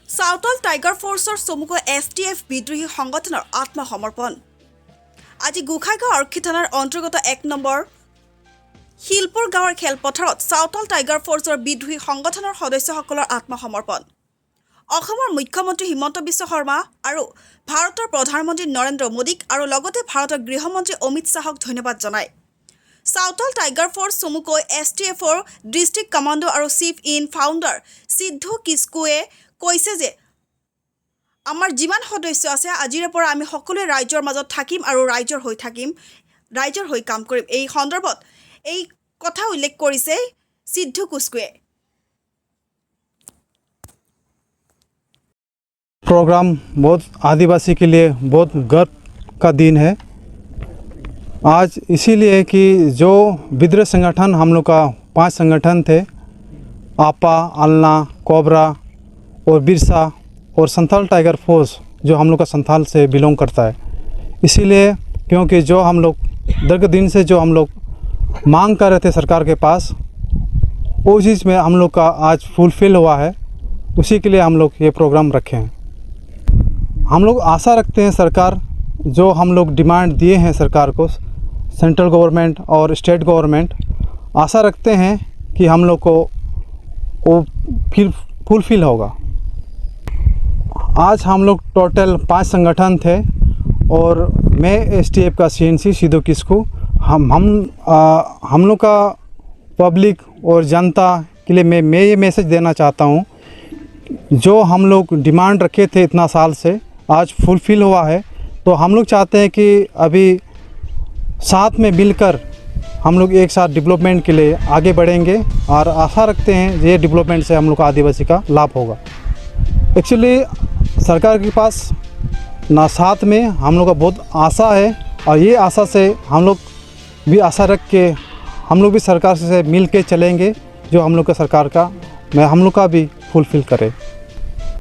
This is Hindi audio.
সাউথল টাইগাৰ ফ'ৰ্চৰ চমুকৈ STF বিদ্ৰোহী সংগঠনৰ আত্মসমৰ্পণ। আজি গোখাইগাঁও আৰক্ষী থানাৰ অন্তৰ্গত 1 নম্বৰ শিলপুৰ গাঁৱৰ খেলপথাৰত সাউথল টাইগাৰ ফ'ৰ্চৰ বিদ্ৰোহী সংগঠনৰ সদস্যসকলৰ আত্মসমৰ্পণ। অসমৰ মুখ্যমন্ত্ৰী হিমন্ত বিশ্ব শৰ্মা আৰু ভাৰতৰ প্ৰধানমন্ত্ৰী নৰেন্দ্ৰ মোদীক আৰু লগতে ভাৰতৰ গৃহমন্ত্ৰী অমিত শ্বাহক ধন্যবাদ জনায়। সাউথল টাইগাৰ ফ'ৰ্চ চমুকৈ STFৰ ডিষ্ট্ৰিক্ট কমাণ্ডো আৰু চিফ ইন ফাউণ্ডাৰ সিদ্ধু কিস্কুৱে কৈছে যে আমাৰ যিমান সদস্য আছে আজিৰে পৰা আমি সকলোৱে ৰাইজৰ মাজত থাকিম আৰু ৰাইজৰ হৈ কাম কৰিম। এই সন্দৰ্ভত এই কথা উল্লেখ কৰিছে সিদ্ধু কিস্কুৱে। प्रोग्राम बहुत आदिवासी के लिए बहुत गर्व का दिन है आज, इसीलिए कि जो विद्रोह संगठन हम लोग का 5 संगठन थे, आपा, अल्ना, कोबरा और बिरसा और संथाल टाइगर फोर्स जो हम लोग का संथाल से बिलोंग करता है। इसीलिए क्योंकि जो हम लोग दीर्घ दिन से जो हम लोग मांग कर रहे थे सरकार के पास, वो चीज़ में हम लोग का आज फुलफ़िल हुआ है। उसी के लिए हम लोग ये प्रोग्राम रखे हैं। हम लोग आशा रखते हैं सरकार जो हम लोग डिमांड दिए हैं सरकार को, सेंट्रल गवर्नमेंट और स्टेट गवर्नमेंट, आशा रखते हैं कि हम लोग को वो फिर फुलफ़िल होगा। आज हम लोग टोटल 5 संगठन थे और मैं STF का CNC सिद्धू किस्कू, हम लोग का पब्लिक और जनता के लिए मैं ये मैसेज देना चाहता हूँ, जो हम लोग डिमांड रखे थे इतना साल से आज फुलफ़िल हुआ है। तो हम लोग चाहते हैं कि अभी साथ में मिलकर हम लोग एक साथ डेवलपमेंट के लिए आगे बढ़ेंगे और आशा रखते हैं ये डेवलपमेंट से हम लोग का आदिवासी का लाभ होगा। एक्चुअली सरकार के पास ना साथ में हम लोग का बहुत आशा है और ये आशा से हम लोग भी आशा रख के हम लोग भी सरकार से मिल के चलेंगे, जो हम लोग का सरकार का हम लोग का भी फुलफ़िल करें।